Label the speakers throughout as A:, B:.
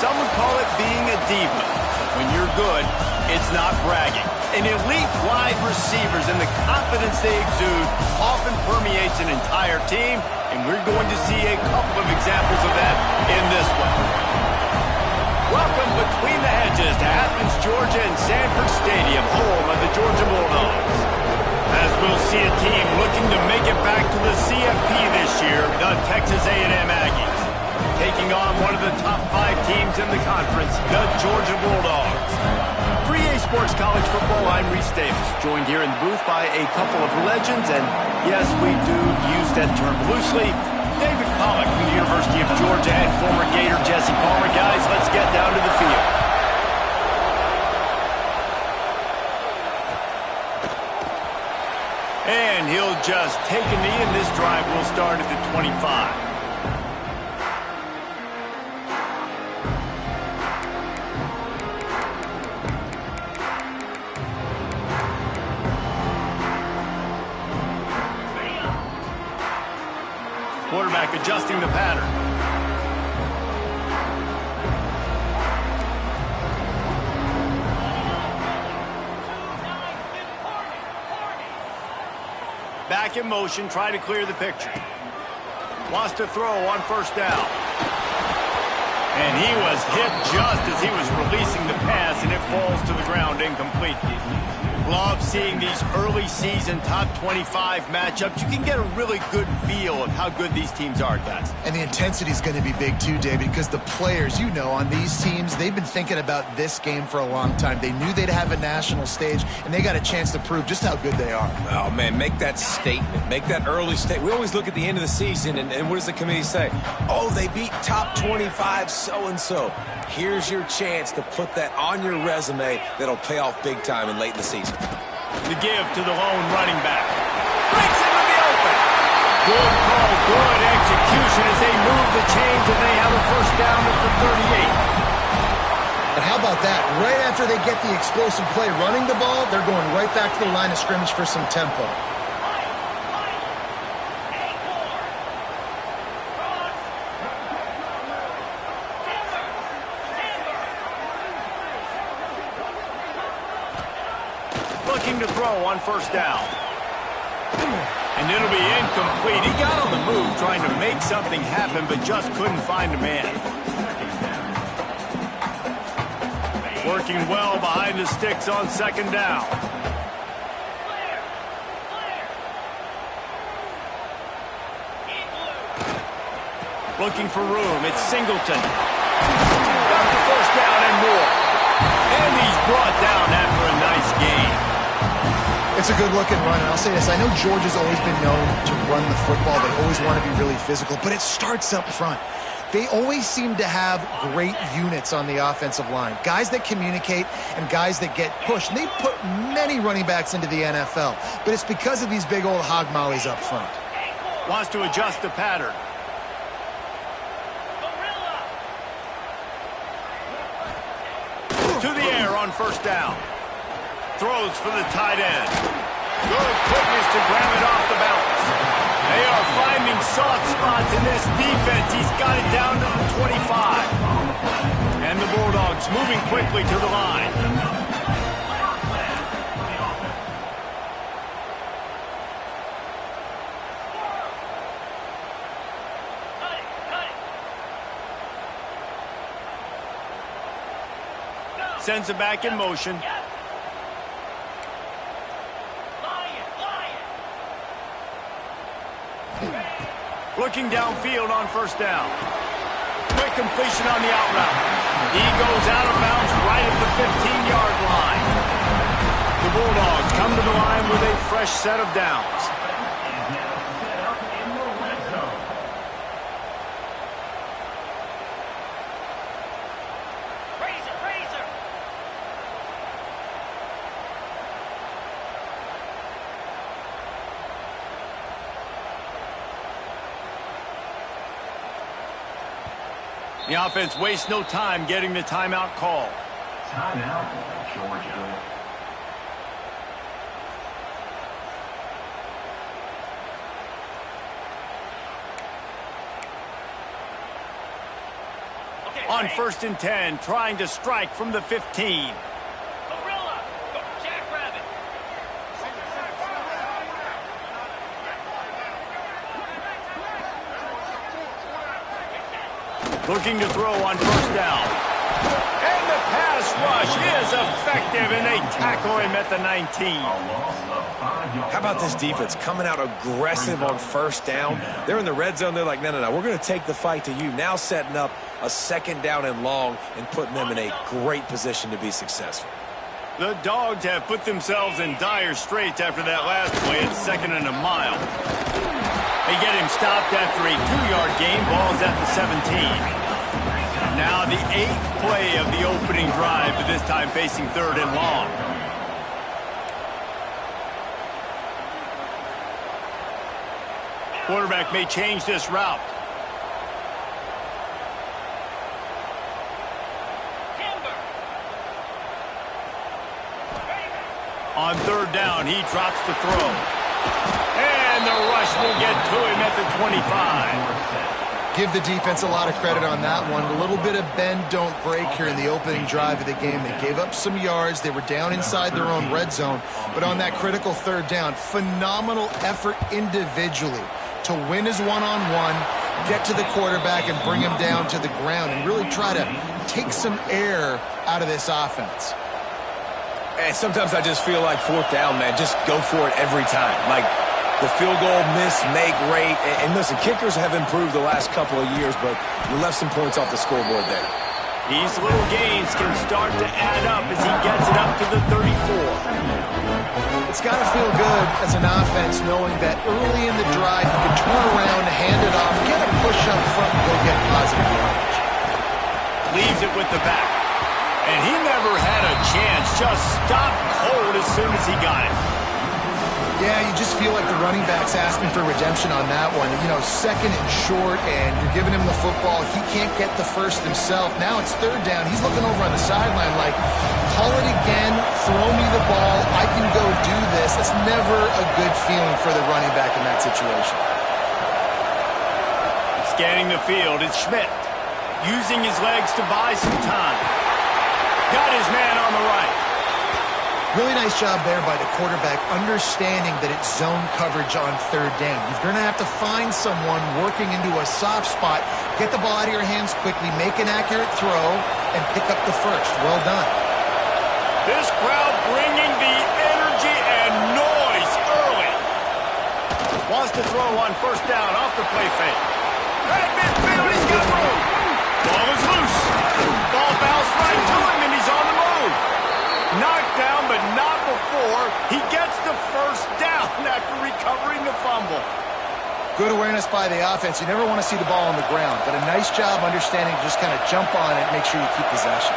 A: Some would call it being a diva. When you're good, it's not bragging. An elite wide receivers and the confidence they exude often permeates an entire team, and we're going to see a couple of examples of that in this one. Welcome between the hedges to Athens, Georgia and Sanford Stadium, home of the Georgia Bulldogs. As we'll see a team looking to make it back to the CFP this year, the Texas A&M Aggies. Taking on one of the top 5 teams in the conference, the Georgia Bulldogs. For EA Sports College Football, I'm Reese Davis, joined here in the booth by a couple of legends, and yes, we do use that term loosely. David Pollack from the University of Georgia and former Gator Jesse Palmer. Guys, let's get down to the field. And he'll just take a knee, and this drive will start at the 25. Quarterback adjusting the pattern. Back in motion, try to clear the picture. Wants to throw on first down. And he was hit just as he was releasing the pass, and it falls to the ground incomplete. Love seeing these early season top 25 matchups. You can get a really good feel of how good these teams are, guys.
B: And the intensity is going to be big too, David, because the players, you know, on these teams, they've been thinking about this game for a long time. They knew they'd have a national stage, and they got a chance to prove just how good they are.
C: Oh, man, make that statement. Make that early statement. We always look at the end of the season, and what does the committee say? Oh, they beat top 25 so-and-so. Here's your chance to put that on your resume that'll pay off big time and late in the season.
A: The give to the lone running back. Breaks into the open. Good call, good execution as they move the chains, and they have a first down at the 38.
B: And how about that? Right after they get the explosive play running the ball, they're going right back to the line of scrimmage for some tempo.
A: Looking to throw on first down. And it'll be incomplete. He got on the move trying to make something happen, but just couldn't find a man. Working well behind the sticks on second down. Looking for room. It's Singleton. Got the first down and more. And he's brought down after a nice game.
B: It's a good-looking run, and I'll say this. I know Georgia's always been known to run the football. They always want to be really physical, but it starts up front. They always seem to have great units on the offensive line, guys that communicate and guys that get pushed. And they put many running backs into the NFL, but it's because of these big old hog mollies up front.
A: Wants to adjust the pattern. To the air on first down. Throws for the tight end. Good quickness to grab it off the bounce. They are finding soft spots in this defense. He's got it down to the 25. And the Bulldogs moving quickly to the line. Sends it back in motion. Looking downfield on first down. Quick completion on the out route. He goes out of bounds right at the 15-yard line. The Bulldogs come to the line with a fresh set of downs. The offense wastes no time getting the timeout call.
D: Timeout, Georgia.
A: on 1st and 10, trying to strike from the 15. Looking to throw on 1st down. And the pass rush is effective, and they tackle him at the 19.
C: How about this defense coming out aggressive on 1st down? They're in the red zone. They're like, no, we're going to take the fight to you. Now setting up a 2nd down and long and putting them in a great position to be successful.
A: The Dogs have put themselves in dire straits after that last play at 2nd and a mile. They get him stopped after a 2-yard gain. Ball's at the 17. Now the 8th play of the opening drive, but this time facing 3rd and long. Quarterback may change this route. On 3rd down, he drops the throw. And the rush will get to him at the 25.
B: Give the defense a lot of credit on that one. A little bit of bend, don't break here in the opening drive of the game. They gave up some yards. They were down inside their own red zone. But on that critical 3rd down, phenomenal effort individually to win his one-on-one, get to the quarterback and bring him down to the ground and really try to take some air out of this offense.
C: And sometimes I just feel like 4th down, man, just go for it every time. Like the field goal miss, make rate. And listen, kickers have improved the last couple of years, but you left some points off the scoreboard there.
A: These little gains can start to add up as he gets it up to the 34.
B: It's got to feel good as an offense knowing that early in the drive you can turn around, hand it off, get a push up front, and go get positive yardage.
A: Leaves it with the back. And he never had a chance. Just stopped cold as soon as he got it.
B: Yeah, you just feel like the running back's asking for redemption on that one. You know, 2nd and short, and you're giving him the football. He can't get the first himself. Now it's 3rd down. He's looking over on the sideline like, call it again, throw me the ball, I can go do this. That's never a good feeling for the running back in that situation.
A: Scanning the field, it's Schmidt. Using his legs to buy some time. Got his man on the right.
B: Really nice job there by the quarterback, understanding that it's zone coverage on 3rd down. You're going to have to find someone working into a soft spot, get the ball out of your hands quickly, make an accurate throw, and pick up the first. Well done.
A: This crowd bringing the energy and noise early. Wants to throw on 1st down off the play fake. Right midfield, he's got room. Ball is loose. Ball bounced right to him, and he's on the move. Knocked down, but not before he gets the 1st down after recovering the fumble.
B: Good awareness by the offense. You never want to see the ball on the ground, but a nice job understanding to just kind of jump on it and make sure you keep possession.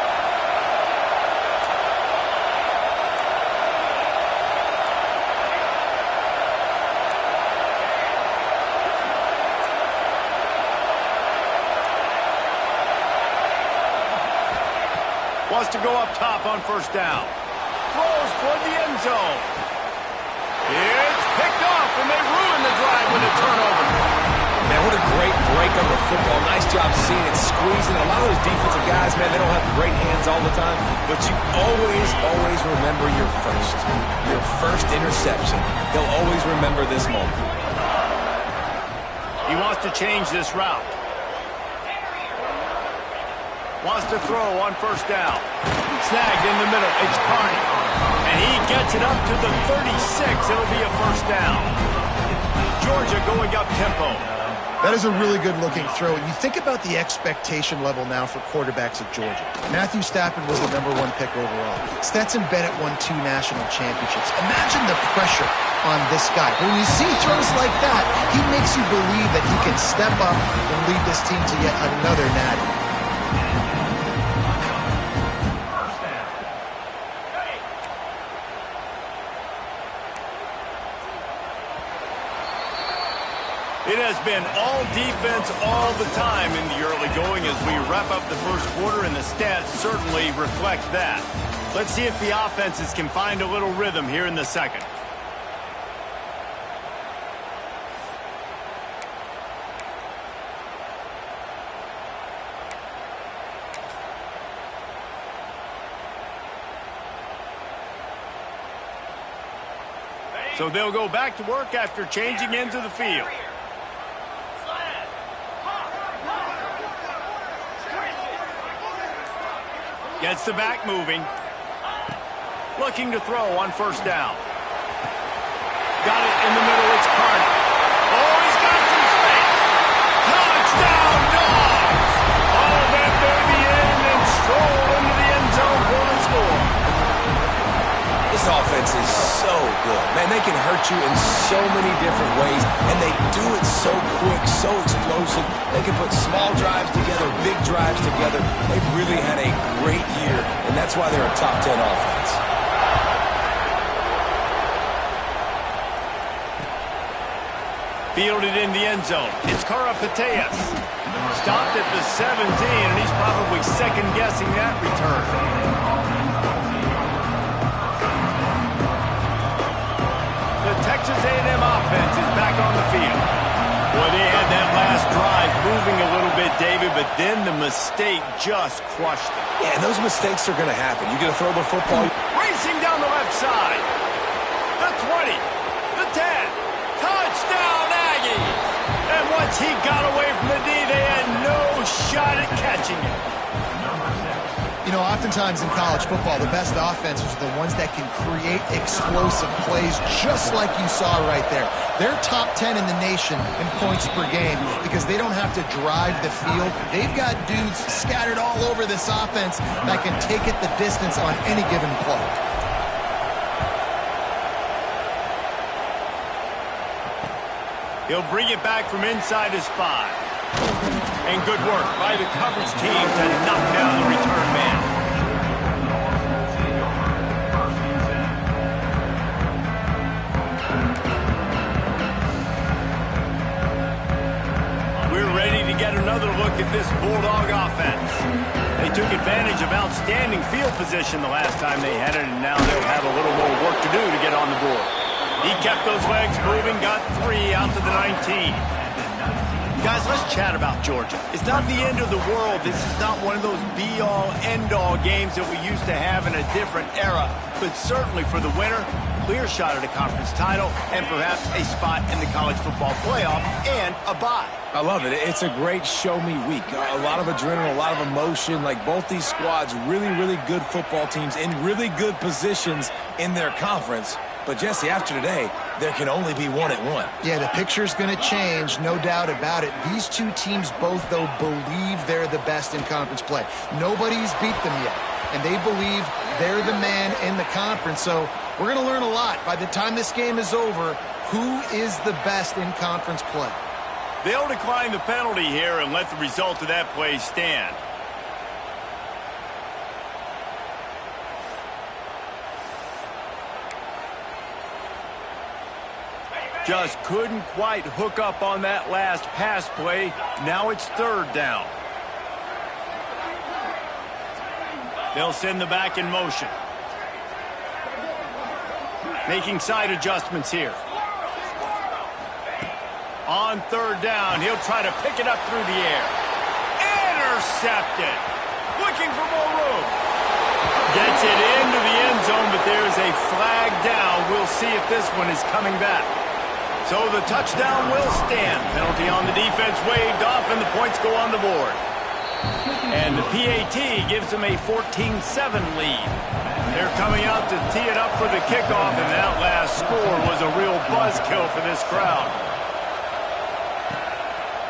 A: Wants to go up top on 1st down. Throws toward the end zone. It's picked off, and they ruin the drive with a turnover.
C: Man, what a great break of the football. Nice job seeing it, squeezing. A lot of those defensive guys, man, they don't have great hands all the time, but you always remember your first interception. They'll always remember this moment.
A: He wants to change this route. Wants to throw on 1st down. Snagged in the middle. It's Carney. And he gets it up to the 36. It'll be a 1st down. Georgia going up tempo.
B: That is a really good-looking throw. And you think about the expectation level now for quarterbacks at Georgia. Matthew Stafford was the #1 pick overall. Stetson Bennett won 2 national championships. Imagine the pressure on this guy. When you see throws like that, he makes you believe that he can step up and lead this team to yet another natty.
A: It has been all defense all the time in the early going as we wrap up the 1st quarter, and the stats certainly reflect that. Let's see if the offenses can find a little rhythm here in the 2nd. So they'll go back to work after changing into the field. Gets the back moving. Looking to throw on first down. Got it in the middle. It's Carter. Oh, he's got some space. Touchdown, Dogs! All that baby in and stroll into the end zone for the score.
C: This offense is so good. Man, they can hurt you in so many different ways, and they do it so quick, so explosive. They can put small drives together, big drives together. They've really had a great year, and that's why they're a top 10 offense.
A: Fielded in the end zone. It's Karapateas. Stopped at the 17, and he's probably second-guessing that return. The Texas A&M offense is back on the field. Boy, they had that last drive moving a little bit, David, but then the mistake just crushed them.
C: Yeah, and those mistakes are going to happen. You're going to throw the football.
A: Racing down the left side. The 20. The 10. Touchdown, Aggies! And once he got away from the D, they had no shot at catching it.
B: You know, oftentimes in college football, the best offenses are the ones that can create explosive plays, just like you saw right there. They're top 10 in the nation in points per game because they don't have to drive the field. They've got dudes scattered all over this offense that can take it the distance on any given play.
A: He'll bring it back from inside his 5. And good work by the coverage team to knock down the return man. We're ready to get another look at this Bulldog offense. They took advantage of outstanding field position the last time they had it, and now they'll have a little more work to do to get on the board. He kept those legs moving, got 3 out to the 19. Guys, let's chat about Georgia. It's not the end of the world. This is not one of those be-all, end-all games that we used to have in a different era. But certainly for the winner, clear shot at a conference title and perhaps a spot in the college football playoff and a bye.
C: I love it. It's a great show-me week. A lot of adrenaline, a lot of emotion. Like both these squads, really, really good football teams in really good positions in their conference. But, Jesse, after today, there can only be one at one.
B: Yeah, the picture's going to change, no doubt about it. These two teams both, though, believe they're the best in conference play. Nobody's beat them yet, and they believe they're the man in the conference. So we're going to learn a lot. By the time this game is over, who is the best in conference play?
A: They'll decline the penalty here and let the result of that play stand. Just couldn't quite hook up on that last pass play. Now it's 3rd down. They'll send the back in motion. Making side adjustments here. On 3rd down, he'll try to pick it up through the air. Intercepted. Looking for more room. Gets it into the end zone, but there's a flag down. We'll see if this one is coming back. So the touchdown will stand. Penalty on the defense waved off, and the points go on the board. And the PAT gives them a 14-7 lead. They're coming out to tee it up for the kickoff, and that last score was a real buzzkill for this crowd.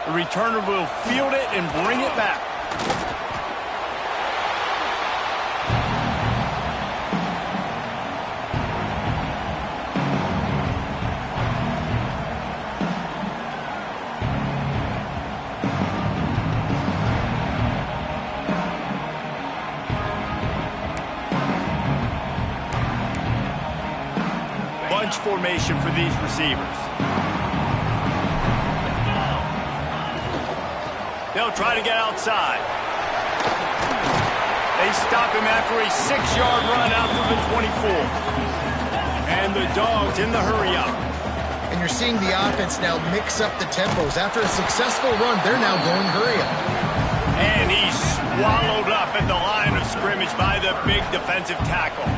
A: The returner will field it and bring it back. Formation for these receivers. They'll try to get outside. They stop him after a 6-yard run out to the 24. And the Dogs in the hurry-up.
B: And you're seeing the offense now mix up the tempos. After a successful run, they're now going hurry-up.
A: And he's swallowed up at the line of scrimmage by the big defensive tackle.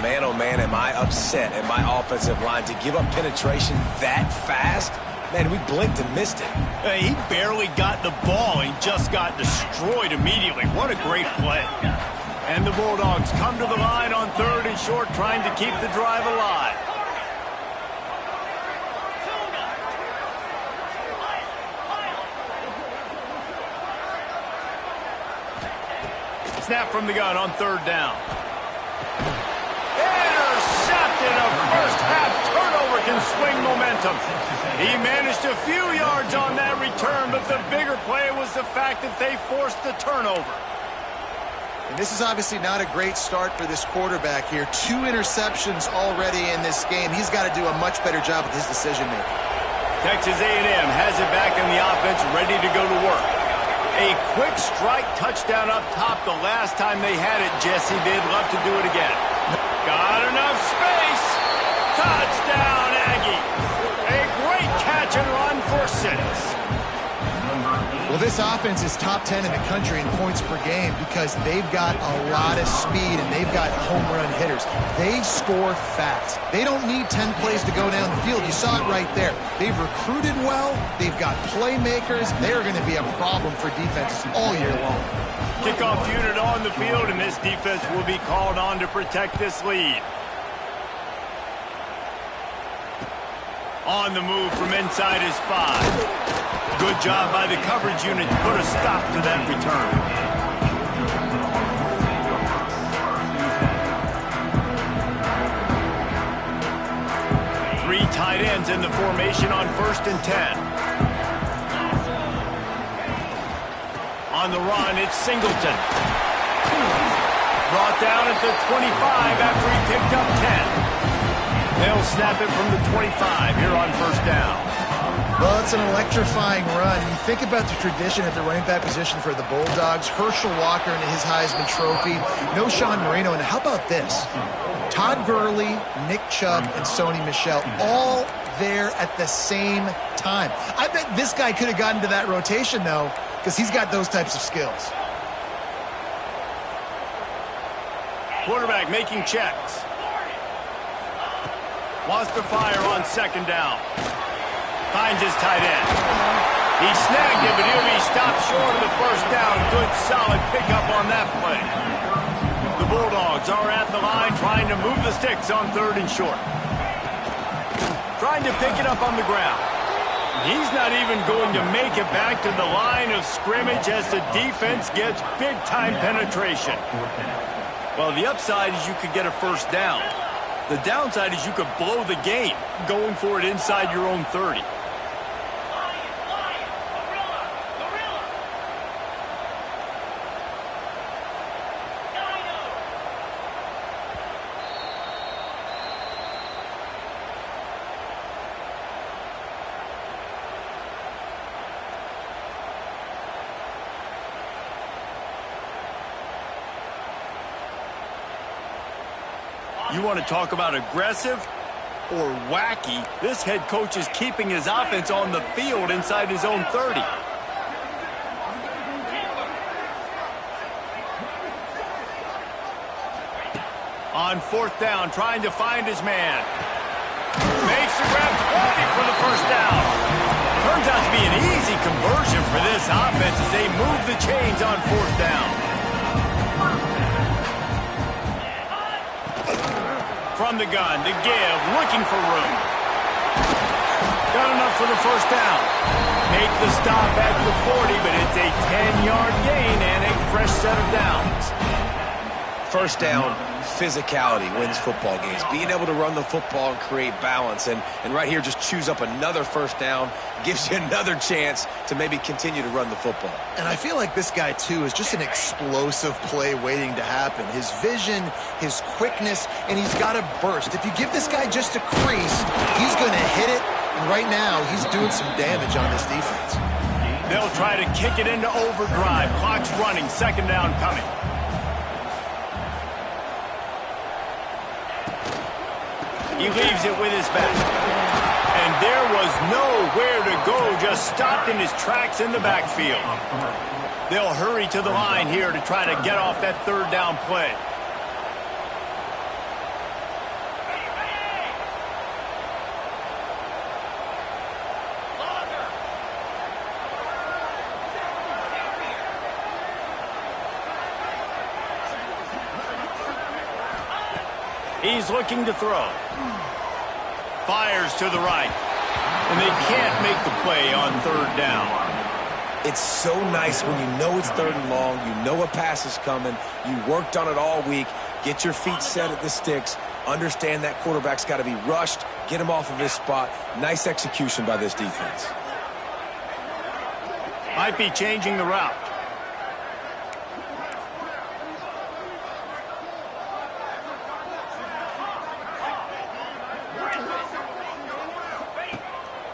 C: man, oh man, am I upset at my offensive line to give up penetration that fast? Man, we blinked and missed it.
A: Hey, he barely got the ball. He just got destroyed immediately. What a great play. And the Bulldogs come to the line on 3rd and short, trying to keep the drive alive. Snap from the gun on 3rd down. Intercepted. A first half turnover can swing momentum. He managed a few yards on that return, but the bigger play was the fact that they forced the turnover.
B: And this is obviously not a great start for this quarterback here. 2 interceptions already in this game. He's got to do a much better job with his decision-making.
A: Texas A&M has it back in the offense, ready to go to work. A quick strike touchdown up top the last time they had it, Jesse. They'd love to do it again. Got enough space. Touchdown, Aggie. A great catch and run for 6.
B: Well, this offense is top 10 in the country in points per game because they've got a lot of speed and they've got home run hitters. They score fast. They don't need 10 plays to go down the field. You saw it right there. They've recruited well. They've got playmakers. They're going to be a problem for defenses all year long.
A: Kickoff unit on the field, and this defense will be called on to protect this lead. On the move from inside his 5. Good job by the coverage unit to put a stop to that return. Three tight ends in the formation on 1st and 10. On the run, it's Singleton. Brought down at the 25 after he picked up 10. They'll snap it from the 25 here on 1st down.
B: Well, it's an electrifying run. You think about the tradition at the running back position for the Bulldogs. Herschel Walker and his Heisman Trophy. No Sean Marino. And how about this? Todd Gurley, Nick Chubb, and Sony Michel all there at the same time. I bet this guy could have gotten to that rotation, though, because he's got those types of skills.
A: Quarterback making checks. Wants to fire on 2nd down. Finds his tight end. He snagged it, but he'll be stopped short of the 1st down. Good, solid pickup on that play. The Bulldogs are at the line trying to move the sticks on 3rd and short. Trying to pick it up on the ground. He's not even going to make it back to the line of scrimmage as the defense gets big-time penetration. Well, the upside is you could get a 1st down. The downside is you could blow the game going for it inside your own 30. You want to talk about aggressive or wacky? This head coach is keeping his offense on the field inside his own 30. On 4th down, trying to find his man. Makes the grab 20 for the 1st down. Turns out to be an easy conversion for this offense as they move the chains on 4th down. From the gun, to give, looking for room. Got enough for the 1st down. Make the stop at the 40, but it's a 10-yard gain and a fresh set of downs.
C: 1st down, physicality wins football games. Being able to run the football and create balance. And right here, just choose up another 1st down. Gives you another chance to maybe continue to run the football.
B: And I feel like this guy, too, is just an explosive play waiting to happen. His vision, his quickness, and he's got a burst. If you give this guy just a crease, he's going to hit it. And right now, he's doing some damage on this defense.
A: They'll try to kick it into overdrive. Clock's running. 2nd down coming. He leaves it with his back. And there was nowhere to go, just stopped in his tracks in the backfield. They'll hurry to the line here to try to get off that 3rd down play. He's looking to throw. Fires to the right. And they can't make the play on third down.
C: It's so nice when you know it's third and long, you know a pass is coming, you worked on it all week, get your feet set at the sticks, understand that quarterback's got to be rushed, get him off of his spot. Nice execution by this defense.
A: Might be changing the route.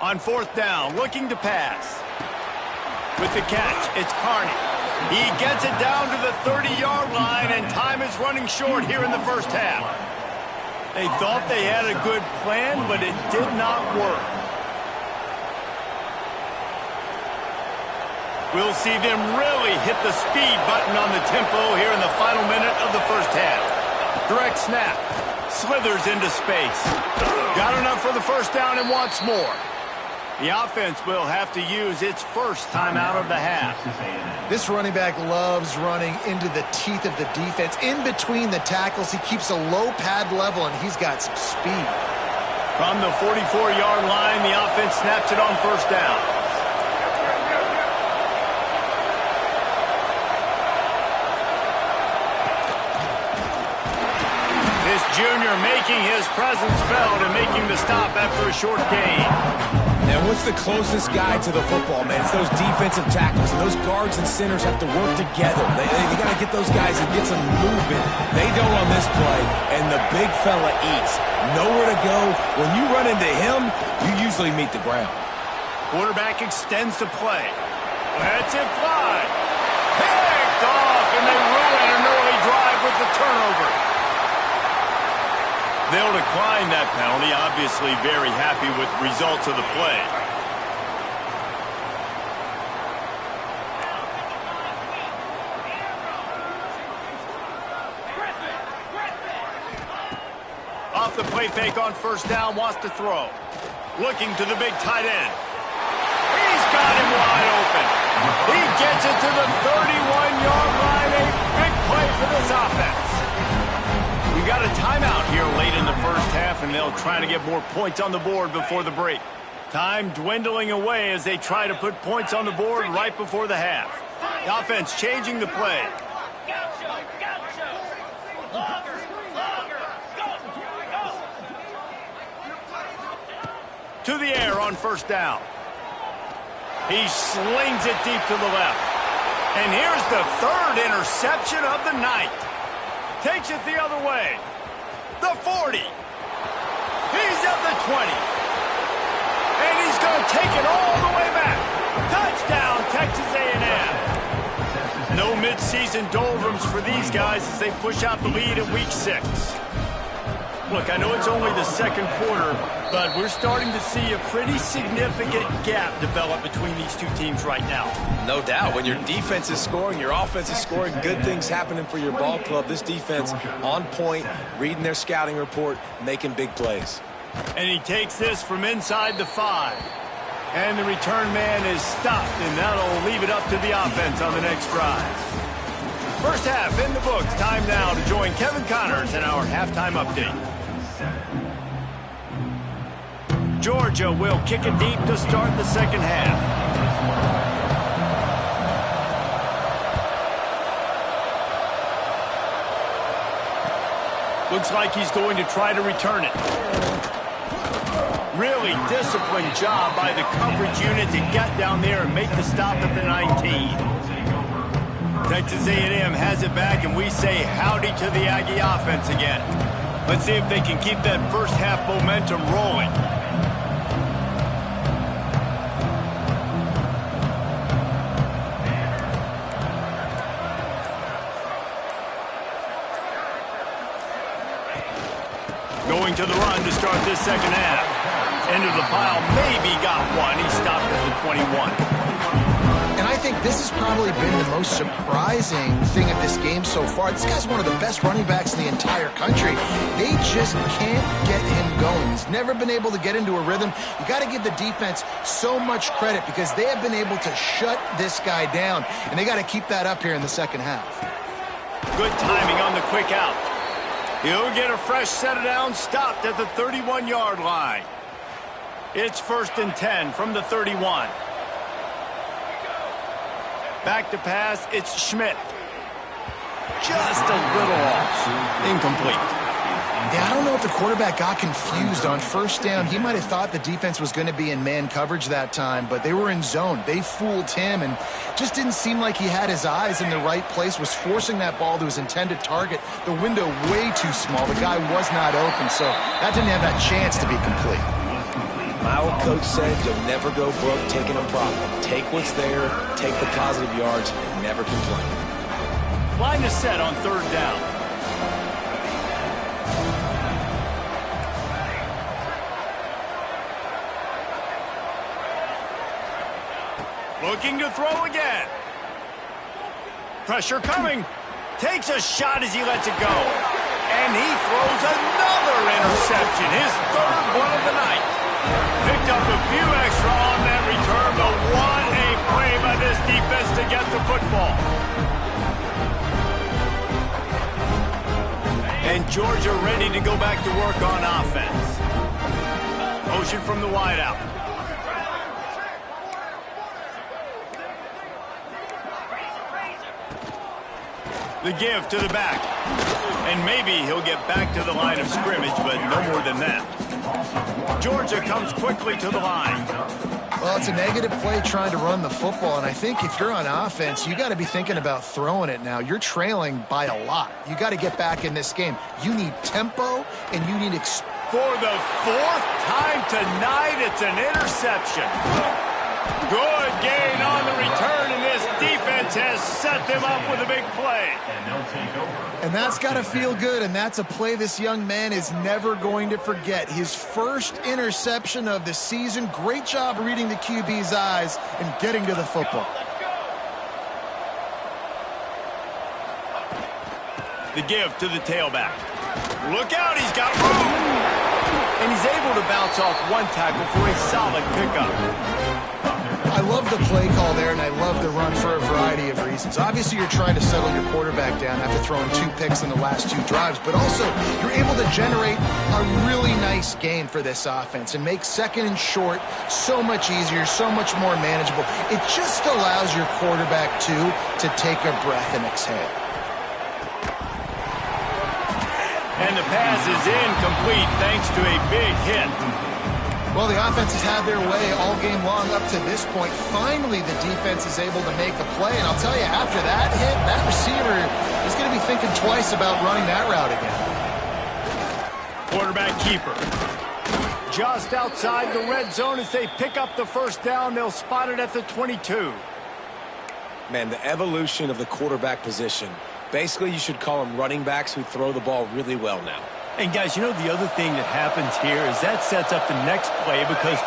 A: On fourth down, looking to pass. With the catch, it's Carney. He gets it down to the 30-yard line, and time is running short here in the first half. They thought they had a good plan, but it did not work. We'll see them really hit the speed button on the tempo here in the final minute of the first half. Direct snap. Slithers into space. Got enough for the first down and wants more. The offense will have to use its first timeout of the half.
B: This running back loves running into the teeth of the defense. In between the tackles, he keeps a low pad level, and he's got some speed.
A: From the 44-yard line, the offense snaps it on first down. This junior making his presence felt and making the stop after a short gain.
C: And what's the closest guy to the football, man? It's those defensive tackles. And those guards and centers have to work together. They got to get those guys and get some movement. They don't on this play, and the big fella eats. Nowhere to go. When you run into him, you usually meet the ground.
A: Quarterback extends the play. Lets it fly. Picked off, and they ruin an early drive with the turnover. They'll decline that penalty, obviously very happy with the results of the play. Off the play fake on first down, wants to throw. Looking to the big tight end. He's got him wide open. He gets it to the 31-yard line. A big play for this offense. We got a timeout here late in the first half, and they'll try to get more points on the board before the break. Time dwindling away as they try to put points on the board right before the half. The offense changing the play. To the air on first down. He slings it deep to the left. And here's the third interception of the night. Takes it the other way. The 40. He's at the 20. And he's going to take it all the way back. Touchdown, Texas A&M. No midseason doldrums for these guys as they push out the lead in week 6. Look, I know it's only the second quarter, but we're starting to see a pretty significant gap develop between these two teams right now.
C: No doubt. When your defense is scoring, your offense is scoring, good things happening for your ball club. This defense on point, reading their scouting report, making big plays.
A: And he takes this from inside the 5. And the return man is stopped, and that'll leave it up to the offense on the next drive. First half in the books. Time now to join Kevin Connors in our halftime update. Georgia will kick it deep to start the second half. Looks like he's going to try to return it. Really disciplined job by the coverage unit to get down there and make the stop at the 19. Texas A&M has it back, and we say howdy to the Aggie offense again. Let's see if they can keep that first half momentum rolling. Going to the run to start this second half. Into the pile, maybe got one. He stopped at the 21.
B: And I think this has probably been the most surprising thing of this game so far. This guy's one of the best running backs in the entire country. They just can't get him going. He's never been able to get into a rhythm. You got to give the defense so much credit because they have been able to shut this guy down, and they got to keep that up here in the second half.
A: Good timing on the quick out. He'll get a fresh set of downs stopped at the 31-yard line. It's 1st and 10 from the 31. Back to pass, it's Schmidt. Just a little off. Incomplete.
B: Yeah, I don't know if the quarterback got confused on 1st down. He might have thought the defense was going to be in man coverage that time, but they were in zone. They fooled him and just didn't seem like he had his eyes in the right place, was forcing that ball to his intended target. The window way too small. The guy was not open, so that didn't have that chance to be complete.
C: My old coach said you'll never go broke taking a profit. Take what's there, take the positive yards, and never complain.
A: Line is set on 3rd down. Looking to throw again. Pressure coming. Takes a shot as he lets it go. And he throws another interception. His 3rd one of the night. Picked up a few extra on that return, but what a play by this defense to get the football. And Georgia ready to go back to work on offense. Motion from the wideout. The give to the back. And maybe he'll get back to the line of scrimmage, but no more than that. Georgia comes quickly to the line.
B: Well, it's a negative play trying to run the football, and I think if you're on offense, you got to be thinking about throwing it now. You're trailing by a lot. You got to get back in this game. You need tempo, and you need
A: for the 4th time tonight, it's an interception. Good gain on the return, and this defense has set them up with a big play.
B: And that's got to feel good, and that's a play this young man is never going to forget. His 1st interception of the season. Great job reading the QB's eyes and getting to the football.
A: The give to the tailback. Look out, he's got room. And he's able to bounce off one tackle for a solid pickup.
B: I love the play call there, and I love the run for a variety of reasons. Obviously, you're trying to settle your quarterback down after throwing 2 picks in the last 2 drives, but also you're able to generate a really nice game for this offense and make 2nd and short so much easier, so much more manageable. It just allows your quarterback, too, to take a breath and exhale.
A: And the pass is incomplete thanks to a big hit.
B: Well, the offense has had their way all game long up to this point. Finally, the defense is able to make a play. And I'll tell you, after that hit, that receiver is going to be thinking twice about running that route again.
A: Quarterback keeper. Just outside the red zone as they pick up the 1st down. They'll spot it at the 22.
C: Man, the evolution of the quarterback position. Basically, you should call them running backs who throw the ball really well now.
A: And, guys, you know the other thing that happens here is that sets up the next play because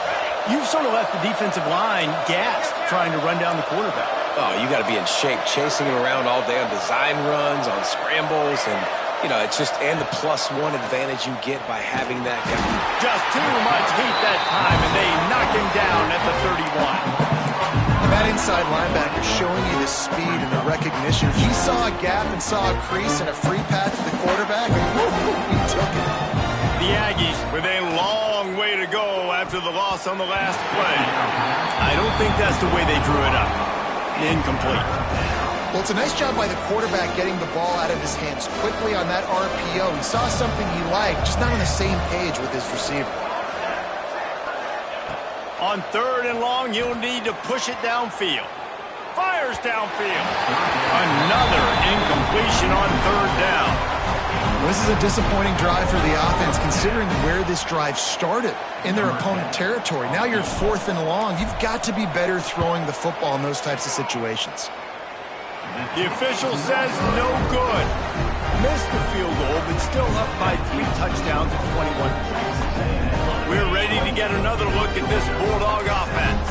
A: you've sort of left the defensive line gassed trying to run down the quarterback.
C: Oh, you got to be in shape, chasing him around all day on design runs, on scrambles, and, you know, it's just, and the +1 advantage you get by having that guy.
A: Just too much heat that time, and they knock him down at the 31.
B: That inside linebacker showing you the speed and the recognition. He saw a gap and saw a crease and a free path to the quarterback. He took it.
A: The Aggies with a long way to go after the loss on the last play. I don't think that's the way they drew it up. Incomplete.
B: Well, it's a nice job by the quarterback getting the ball out of his hands quickly on that RPO. He saw something he liked, just not on the same page with his receiver.
A: On 3rd and long, you'll need to push it downfield. Fires downfield. Another incompletion on 3rd down.
B: This is a disappointing drive for the offense, considering where this drive started in their opponent territory. Now you're 4th and long. You've got to be better throwing the football in those types of situations.
A: The official says no good. Missed the field goal, but still up by 3 touchdowns and 21 points. We're ready to get another look at this Bulldog offense.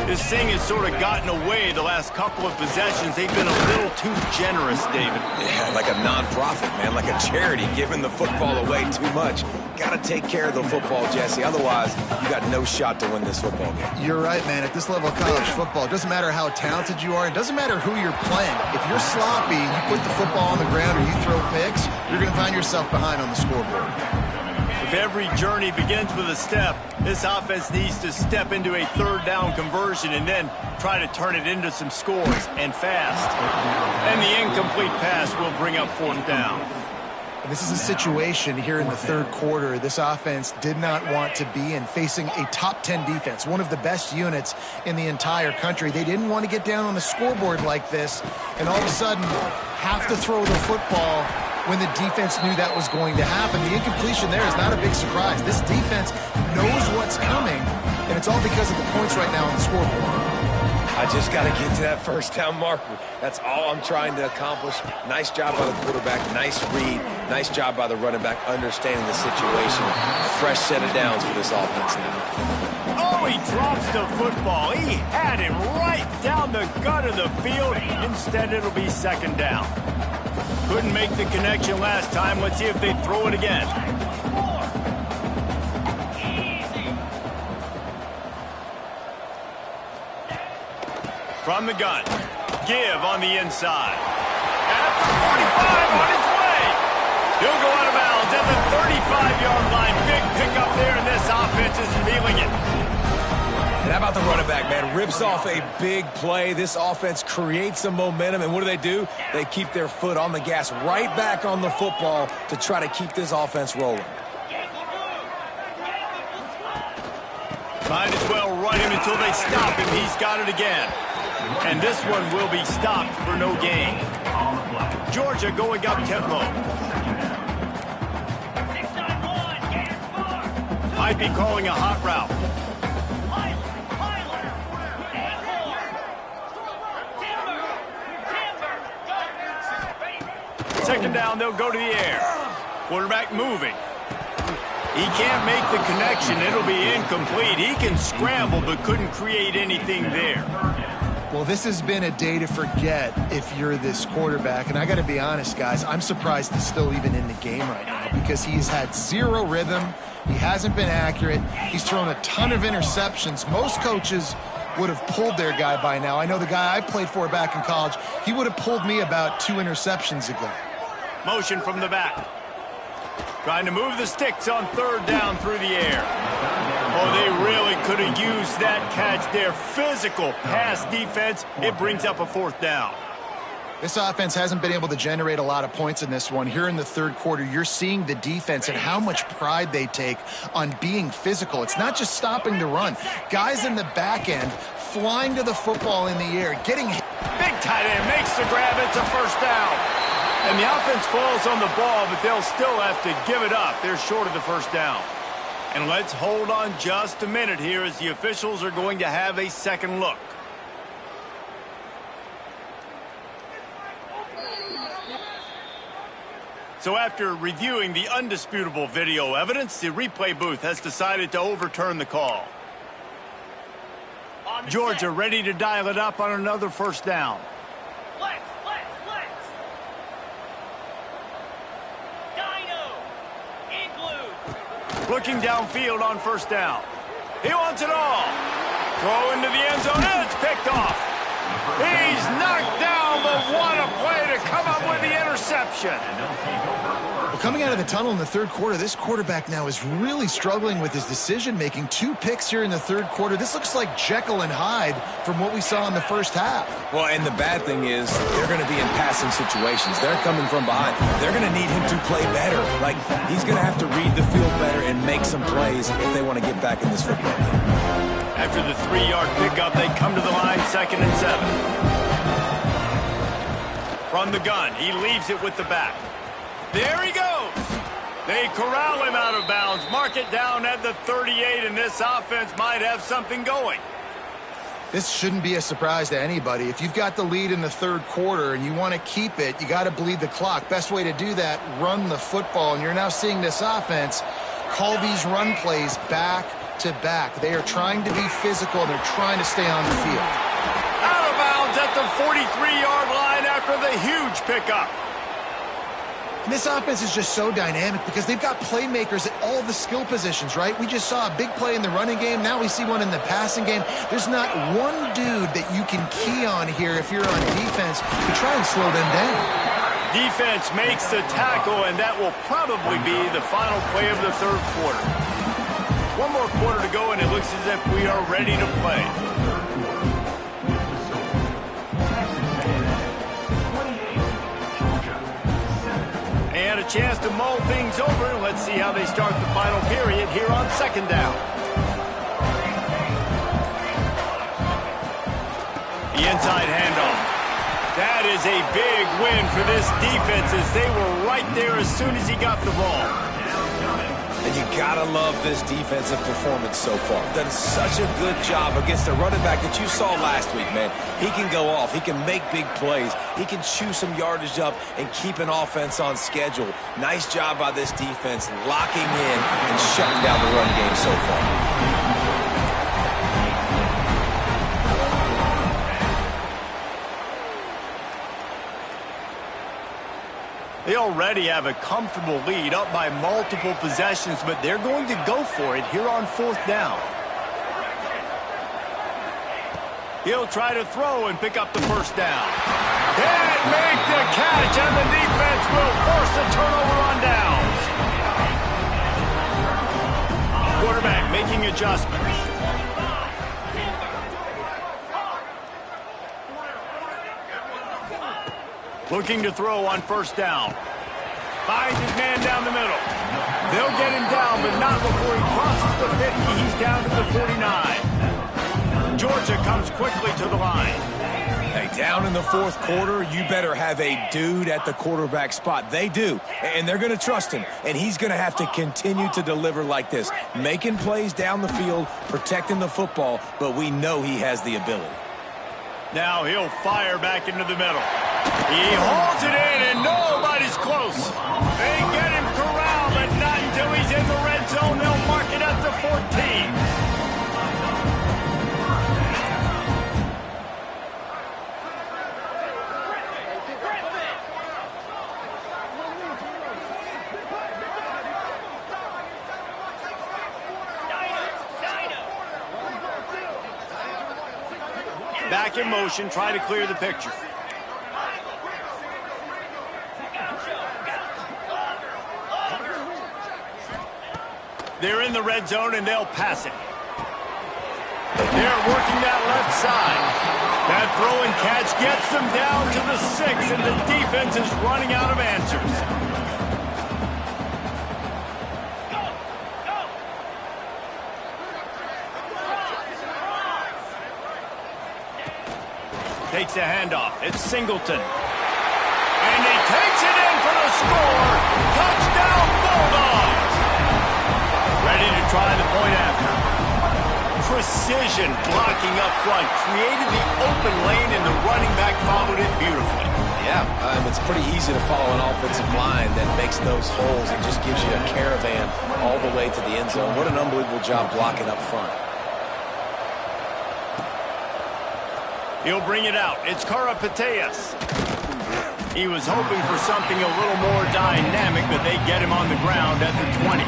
A: This thing has sort of gotten away the last couple of possessions. They've been a little too generous, David.
C: Yeah, like a non-profit, man, like a charity, giving the football away too much. Got to take care of the football, Jesse. Otherwise, you got no shot to win this football game.
B: You're right, man. At this level of college football, it doesn't matter how talented you are. It doesn't matter who you're playing. If you're sloppy and you put the football on the ground or you throw picks, you're going to find yourself behind on the scoreboard.
A: If every journey begins with a step, this offense needs to step into a third down conversion and then try to turn it into some scores, and fast. And the incomplete pass will bring up fourth down.
B: This is a situation here in the third quarter this offense did not want to be in, facing a top 10 defense, one of the best units in the entire country. They didn't want to get down on the scoreboard like this, and all of a sudden have to throw the football when the defense knew that was going to happen. The incompletion there is not a big surprise. This defense knows what's coming, and it's all because of the points right now on the scoreboard.
C: I just got to get to that first down marker. That's all I'm trying to accomplish. Nice job by the quarterback. Nice read. Nice job by the running back understanding the situation. Fresh set of downs for this offense now.
A: Oh, he drops the football. He had him right down the gut of the field. Instead, it'll be second down. Couldn't make the connection last time. Let's see if they throw it again. From the gun. Give on the inside. At the 45 on his way. He'll go out of bounds at the 35-yard line. Big pickup there, and this offense is feeling it.
C: And how about the running back, man? Rips off a big play. This offense creates some momentum, and what do? They keep their foot on the gas right back on the football to try to keep this offense rolling.
A: Might as well run him until they stop him. He's got it again. And this one will be stopped for no gain. Georgia going up tempo. Might be calling a hot route. Second down, they'll go to the air. Quarterback moving. He can't make the connection. It'll be incomplete. He can scramble, but couldn't create anything there.
B: Well, this has been a day to forget if you're this quarterback. And I got to be honest, guys, I'm surprised he's still even in the game right now because he's had zero rhythm. He hasn't been accurate. He's thrown a ton of interceptions. Most coaches would have pulled their guy by now. I know the guy I played for back in college, he would have pulled me about 2 interceptions ago.
A: Motion from the back. Trying to move the sticks on third down through the air. Oh, they really could have used that catch there. Physical pass defense. It brings up a fourth down.
B: This offense hasn't been able to generate a lot of points in this one. Here in the third quarter, you're seeing the defense and how much pride they take on being physical. It's not just stopping the run. Guys in the back end flying to the football in the air, getting hit.
A: Big tight end makes the grab. It's a first down. And the offense falls on the ball, but they'll still have to give it up. They're short of the first down. And let's hold on just a minute here as the officials are going to have a second look. So after reviewing the undisputable video evidence, the replay booth has decided to overturn the call. Georgia ready to dial it up on another first down. Looking downfield on first down. He wants it all. Throw into the end zone, and it's picked off. He's knocked down, but what a play to come up with the interception.
B: Well, coming out of the tunnel in the third quarter, this quarterback now is really struggling with his decision-making. 2 picks here in the third quarter. This looks like Jekyll and Hyde from what we saw in the first half.
C: Well, and the bad thing is they're going to be in passing situations. They're coming from behind. They're going to need him to play better. Like, he's going to have to read the field better and make some plays if they want to get back in this football game.
A: After the 3-yard pickup, they come to the line, 2nd and 7. From the gun, he leaves it with the back. There he goes. They corral him out of bounds, mark it down at the 38, and this offense might have something going.
B: This shouldn't be a surprise to anybody. If you've got the lead in the third quarter and you want to keep it, you got to bleed the clock. Best way to do that, run the football. And you're now seeing this offense call these run plays back back-to-back. They are trying to be physical. They're trying to stay on the field.
A: Out of bounds at the 43-yard line after the huge pickup.
B: And this offense is just so dynamic because they've got playmakers at all the skill positions, right? We just saw a big play in the running game. Now we see one in the passing game. There's not one dude that you can key on here if you're on defense to try and slow them down.
A: Defense makes the tackle, and that will probably be the final play of the third quarter. One more quarter to go, and it looks as if we are ready to play. And a chance to mull things over. Let's see how they start the final period here on second down. The inside handoff. That is a big win for this defense as they were right there as soon as he got the ball.
C: And you gotta love this defensive performance so far. Done such a good job against the running back that you saw last week, man. He can go off. He can make big plays. He can chew some yardage up and keep an offense on schedule. Nice job by this defense locking in and shutting down the run game so far.
A: They already have a comfortable lead up by multiple possessions, but they're going to go for it here on fourth down. He'll try to throw and pick up the first down. Can't make the catch, and the defense will force a turnover on downs. Quarterback making adjustments. Looking to throw on first down. Finds his man down the middle. They'll get him down, but not before he crosses the 50. He's down to the 49. Georgia comes quickly to the line.
C: Hey, down in the fourth quarter, you better have a dude at the quarterback spot. They do, and they're going to trust him, and he's going to have to continue to deliver like this, making plays down the field, protecting the football, but we know he has the ability.
A: Now he'll fire back into the middle. He hauls it in, and nobody's close. They get him corralled, but not until he's in the red zone. They'll mark it at the 14. Back in motion, try to clear the picture. They're in the red zone, and they'll pass it. They're working that left side. That throw and catch gets them down to the 6, and the defense is running out of answers. Takes a handoff. It's Singleton. And he takes it in for the score. Touchdown, Bulldogs. Ready to try the point after. Precision blocking up front. Created the open lane, and the running back followed it beautifully.
C: Yeah, it's pretty easy to follow an offensive line that makes those holes and just gives you a caravan all the way to the end zone. What an unbelievable job blocking up front.
A: He'll bring it out. It's Karapateas. He was hoping for something a little more dynamic, but they get him on the ground at the 20.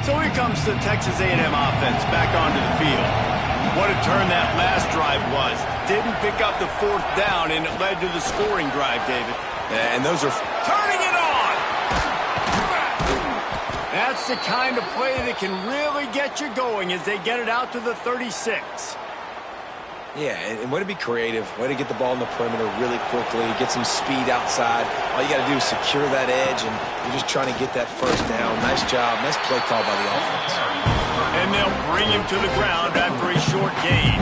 A: So here comes the Texas A&M offense back onto the field. What a turn that last drive was. Didn't pick up the fourth down, and it led to the scoring drive, David.
C: And those are...
A: Turning it on! That's the kind of play that can really get you going as they get it out to the 36.
C: Yeah, and way to be creative, way to get the ball in the perimeter really quickly, get some speed outside. All you got to do is secure that edge, and you're just trying to get that first down. Nice job. Nice play call by the offense.
A: And they'll bring him to the ground after a short gain.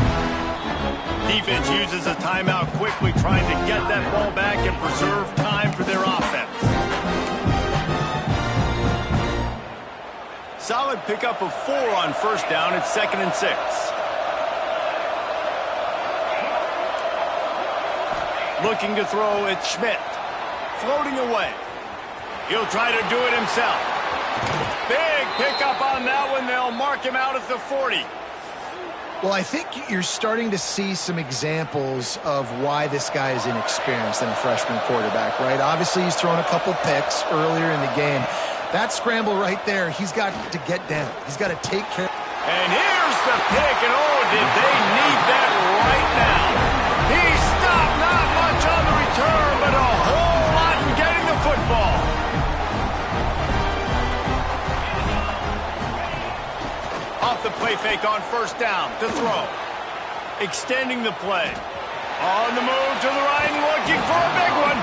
A: Defense uses a timeout quickly, trying to get that ball back and preserve time for their offense. Solid pick up a 4 on first down. It's 2nd and 6. Looking to throw, it's Schmidt. Floating away. He'll try to do it himself. Big pickup on that one. They'll mark him out at the 40.
B: Well, I think you're starting to see some examples of why this guy is inexperienced in a freshman quarterback, right? Obviously, he's thrown a couple picks earlier in the game. That scramble right there, he's got to get down. He's got to take care.
A: And here's the pick, and oh, did they need that right now. He stopped, not much on the return, but a whole lot in getting the football. Off the play fake on first down to throw. Extending the play. On the move to the right and looking for a big one.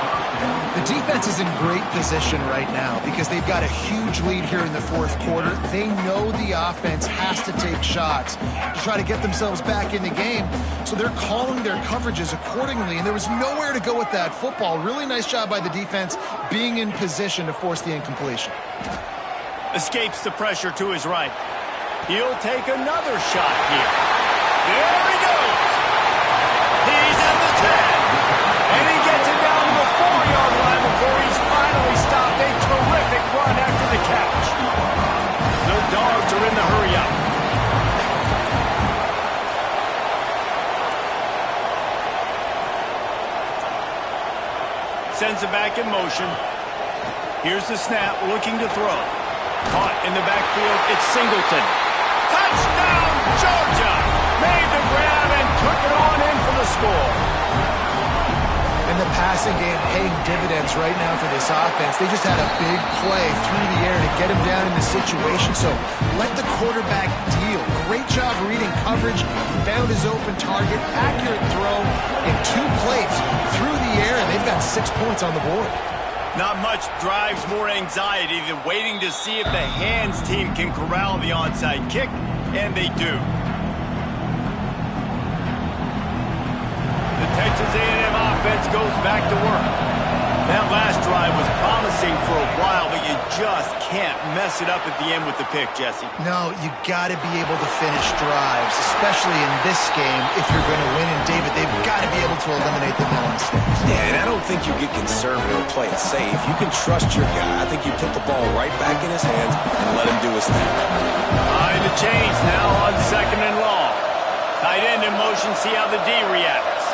B: The defense is in great position right now because they've got a huge lead here in the fourth quarter. They know the offense has to take shots to try to get themselves back in the game. So they're calling their coverages accordingly, and there was nowhere to go with that football. Really nice job by the defense being in position to force the incompletion.
A: Escapes the pressure to his right. He'll take another shot here. There he goes. He's at the 10. And he gets it down to the 4-yard line before he's finally stopped. A terrific run after the catch. The Dogs are in the hurry-up. Sends it back in motion. Here's the snap, looking to throw. Caught in the backfield, it's Singleton. Touchdown, Georgia! Made the grab and took it on in for the score.
B: And the passing game paying dividends right now for this offense. They just had a big play through the air to get him down in the situation. So let the quarterback deal. Great job reading coverage. Found his open target. Accurate throw in 2 plays through the air, and they've got 6 points on the board.
A: Not much drives more anxiety than waiting to see if the hands team can corral the onside kick, and they do. The Texas A&M offense goes back to work. That last drive was promising for a while, but you just can't mess it up at the end with the pick, Jesse.
B: No, you got to be able to finish drives, especially in this game if you're going to win. And, David, they've got to be able to eliminate the no mistakes.
C: Yeah, and I don't think you get conservative or play it safe. You can trust your guy. I think you put the ball right back in his hands and let him do his thing.
A: Behind the chains now on 2nd and long. Tight end in motion, see how the D reacts.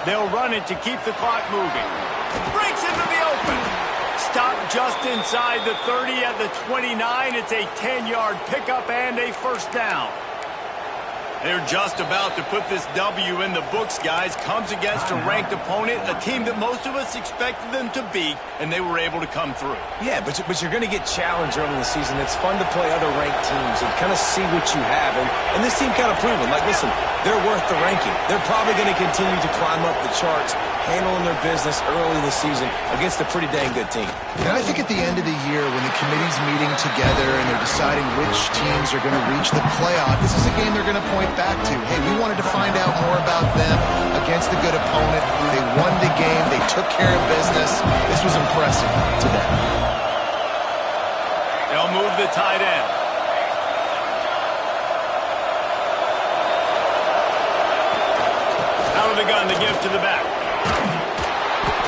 A: They'll run it to keep the clock moving. Breaks into the open. Stopped just inside the 30 at the 29. It's a 10-yard pickup and a first down. They're just about to put this W in the books, guys. Comes against a ranked opponent, a team that most of us expected them to beat, and they were able to come through.
C: Yeah, but you're going to get challenged early in the season. It's fun to play other ranked teams and kind of see what you have. And this team kind of proven, like, listen, they're worth the ranking. They're probably going to continue to climb up the charts, handling their business early in the season against a pretty dang good team.
B: And I think at the end of the year, when the committee's meeting together and they're deciding which teams are going to reach the playoff, this is a game they're going to point back to. Hey, we wanted to find out more about them against a good opponent. They won the game. They took care of business. This was impressive today.
A: They'll move the tight end. Out of the gun to give to the back.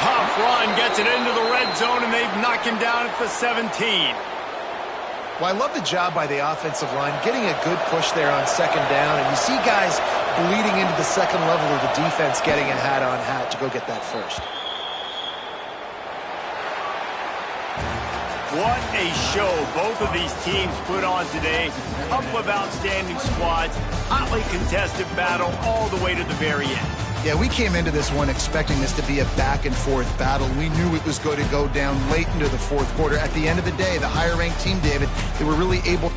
A: Tough run, gets it into the red zone, and they've knocked him down at the 17.
B: Well, I love the job by the offensive line, getting a good push there on 2nd down, and you see guys bleeding into the second level of the defense getting a hat-on-hat to go get that first.
A: What a show both of these teams put on today. A couple of outstanding squads, hotly contested battle all the way to the very end.
B: Yeah, we came into this one expecting this to be a back-and-forth battle. We knew it was going to go down late into the fourth quarter. At the end of the day, the higher-ranked team, David, they were really able